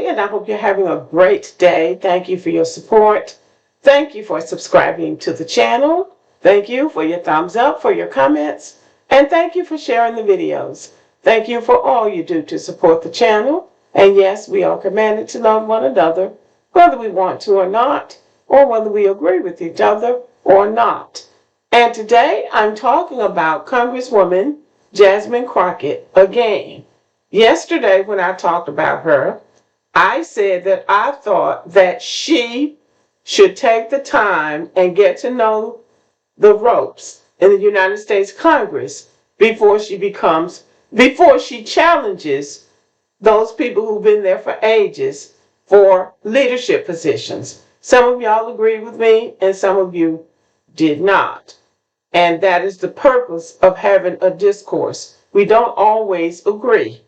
day, and I hope you're having a great day. Thank you for your support. Thank you for subscribing to the channel. Thank you for your thumbs up, for your comments, and thank you for sharing the videos. Thank you for all you do to support the channel. And yes, we are commanded to love one another, whether we want to or not, or whether we agree with each other or not. And today I'm talking about Congresswoman Jasmine Crockett again. Yesterday when I talked about her, I said that I thought that she should take the time and get to know the ropes in the United States Congress before she challenges those people who've been there for ages for leadership positions. Some of y'all agreed with me and some of you did not. And that is the purpose of having a discourse. We don't always agree,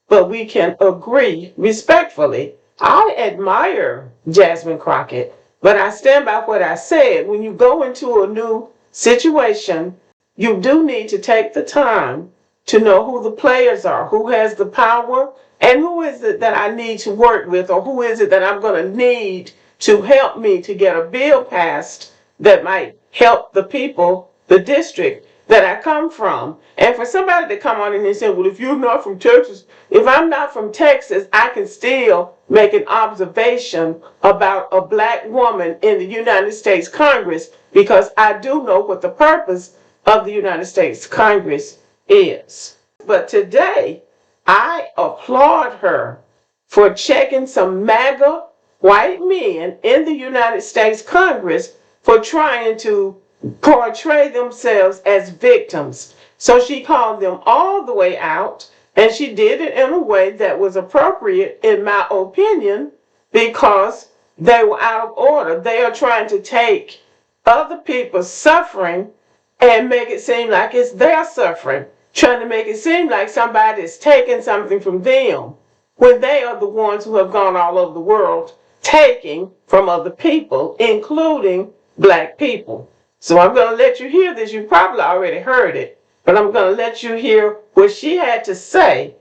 but we can agree respectfully. I admire Jasmine Crockett, but I stand by what I said. When you go into a new situation, you do need to take the time to know who the players are, who has the power, and who is it that I need to work with, or who is it that I'm going to need to help me to get a bill passed that might help the people, the district that I come from. And for somebody to come on and say, well, if you're not from Texas, if I'm not from Texas, I can still make an observation about a black woman in the United States Congress, because I do know what the purpose of the United States Congress is. But today, I applaud her for checking some MAGA white men in the United States Congress for trying to portray themselves as victims. So she called them all the way out, and she did it in a way that was appropriate, in my opinion, because they were out of order. They are trying to take other people's suffering and make it seem like it's their suffering, trying to make it seem like somebody is taking something from them, when they are the ones who have gone all over the world taking from other people, including black people. So I'm going to let you hear this. You probably already heard it, but I'm going to let you hear what she had to say.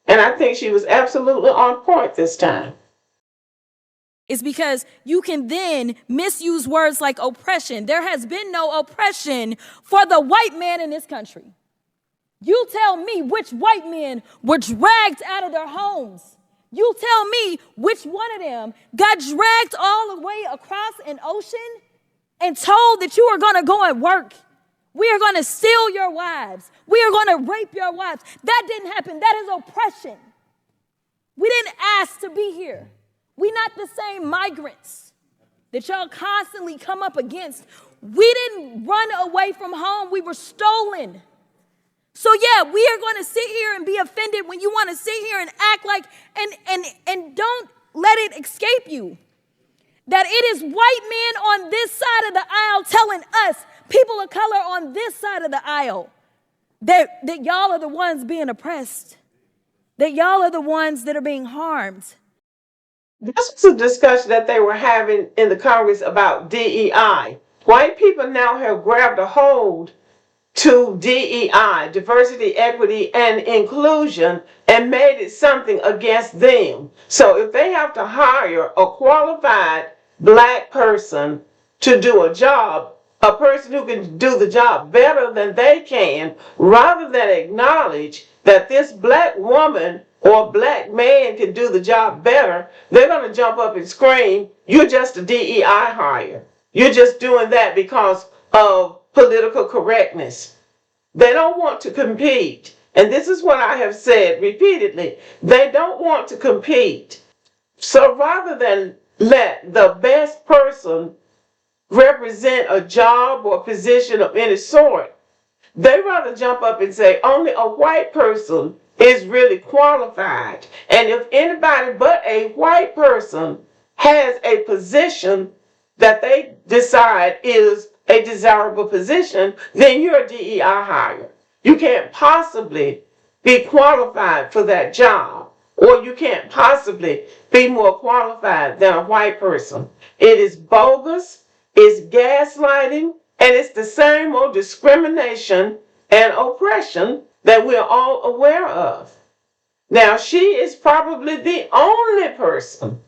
And I think she was absolutely on point this time. Is because you can then misuse words like oppression. There has been no oppression for the white man in this country. You tell me which white men were dragged out of their homes. You tell me which one of them got dragged all the way across an ocean and told that you are going to go and work. We are going to steal your wives. We are going to rape your wives. That didn't happen. That is oppression. We didn't ask to be here. We're not the same migrants that y'all constantly come up against. We didn't run away from home. We were stolen. So yeah, we are going to sit here and be offended when you want to sit here and act like, and don't let it escape you that it is white men on this side of the aisle telling us, people of color on this side of the aisle, that y'all are the ones being oppressed, that y'all are the ones that are being harmed. This was a discussion that they were having in the Congress about DEI. White people now have grabbed a hold to DEI, diversity, equity, and inclusion, and made it something against them. So if they have to hire a qualified black person to do a job, a person who can do the job better than they can, rather than acknowledge that this black woman or black man can do the job better, they're going to jump up and scream, you're just a DEI hire. You're just doing that because of political correctness. They don't want to compete. And this is what I have said repeatedly. They don't want to compete. So rather than let the best person represent a job or position of any sort, they rather jump up and say only a white person is really qualified. And if anybody but a white person has a position that they decide is a desirable position, then you're a DEI hire. You can't possibly be qualified for that job, or you can't possibly be more qualified than a white person. It is bogus, it's gaslighting, and it's the same old discrimination and oppression that we're all aware of. Now, she is probably the only person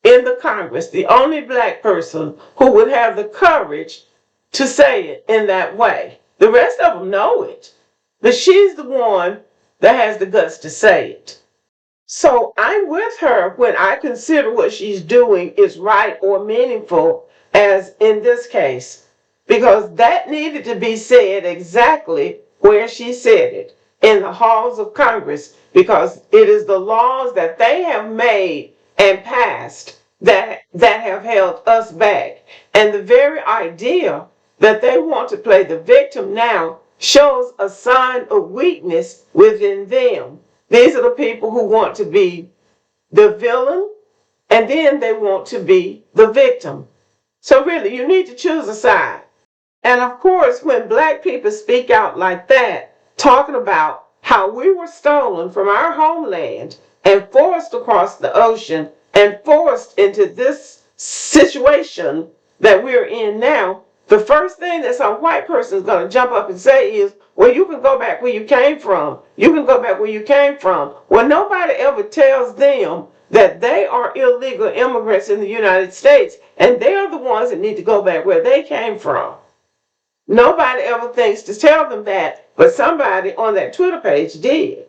in the Congress, the only black person who would have the courage to say it in that way. The rest of them know it, but she's the one that has the guts to say it. So I'm with her when I consider what she's doing is right or meaningful, as in this case, because that needed to be said exactly where she said it, in the halls of Congress, because it is the laws that they have made and passed that have held us back. And the very idea that they want to play the victim now shows a sign of weakness within them. These are the people who want to be the villain, and then they want to be the victim. So really, you need to choose a side. And of course, when black people speak out like that, talking about how we were stolen from our homeland and forced across the ocean and forced into this situation that we're in now, the first thing that some white person is going to jump up and say is, well, you can go back where you came from. You can go back where you came from. Well, nobody ever tells them that they are illegal immigrants in the United States, and they're the ones that need to go back where they came from. Nobody ever thinks to tell them that, but somebody on that Twitter page did.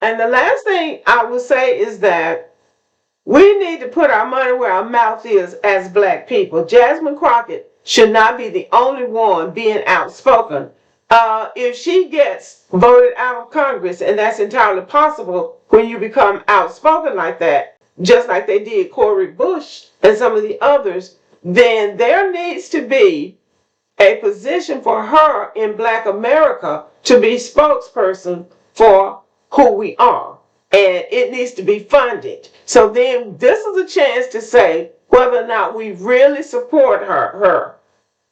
And the last thing I will say is that we need to put our money where our mouth is as black people. Jasmine Crockett should not be the only one being outspoken. If she gets voted out of Congress, and that's entirely possible when you become outspoken like that, just like they did Cori Bush and some of the others, then there needs to be a position for her in Black America to be spokesperson for who we are. And it needs to be funded. So then this is a chance to say whether or not we really support her.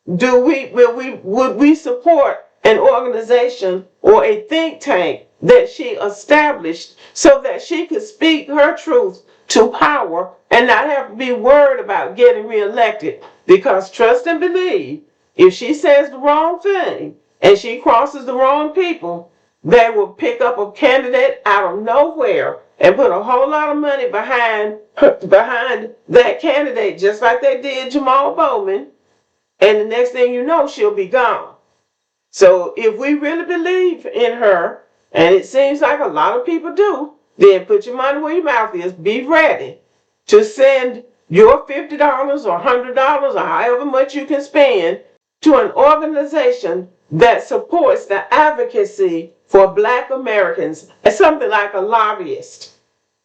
Would we support an organization or a think tank that she established so that she could speak her truth to power and not have to be worried about getting reelected? Because trust and believe, if she says the wrong thing and she crosses the wrong people, they will pick up a candidate out of nowhere and put a whole lot of money behind that candidate, just like they did Jamal Bowman. And the next thing you know, she'll be gone. So if we really believe in her, and it seems like a lot of people do, then put your money where your mouth is. Be ready to send your $50 or $100 or however much you can spend to an organization that supports the advocacy for Black Americans as something like a lobbyist.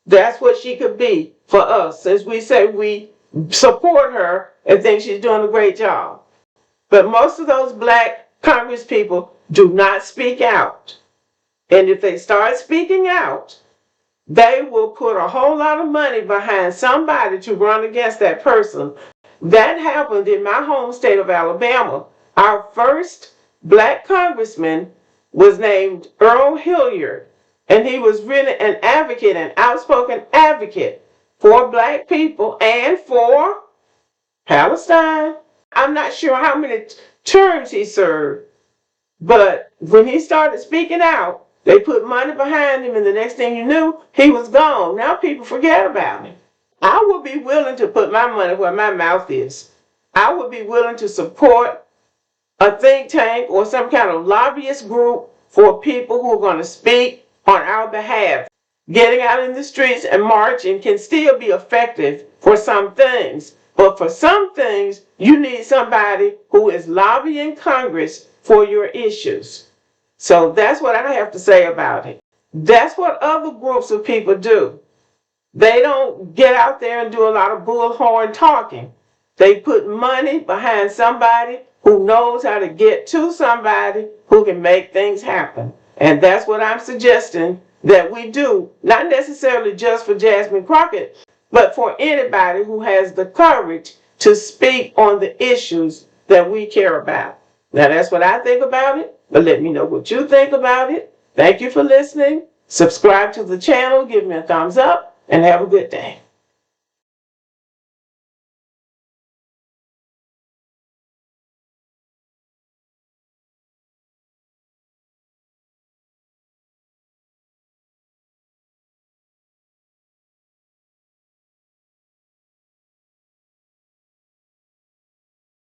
That's what she could be for us, since we say we support her and think she's doing a great job. But most of those Black Congress people do not speak out. And if they start speaking out, they will put a whole lot of money behind somebody to run against that person. That happened in my home state of Alabama. Our first Black congressman was named Earl Hilliard, and he was really an advocate, an outspoken advocate for Black people and for Palestine. I'm not sure how many terms he served, but when he started speaking out, they put money behind him, and the next thing you knew, he was gone. Now people forget about him. I would be willing to put my money where my mouth is. I would be willing to support a think tank or some kind of lobbyist group for people who are going to speak on our behalf. Getting out in the streets and marching can still be effective for some things, but for some things, you need somebody who is lobbying Congress for your issues. So that's what I have to say about it. That's what other groups of people do. They don't get out there and do a lot of bullhorn talking. They put money behind somebody who knows how to get to somebody who can make things happen. And that's what I'm suggesting that we do, not necessarily just for Jasmine Crockett, but for anybody who has the courage to speak on the issues that we care about. Now that's what I think about it, but let me know what you think about it. Thank you for listening. Subscribe to the channel, give me a thumbs up, and have a good day.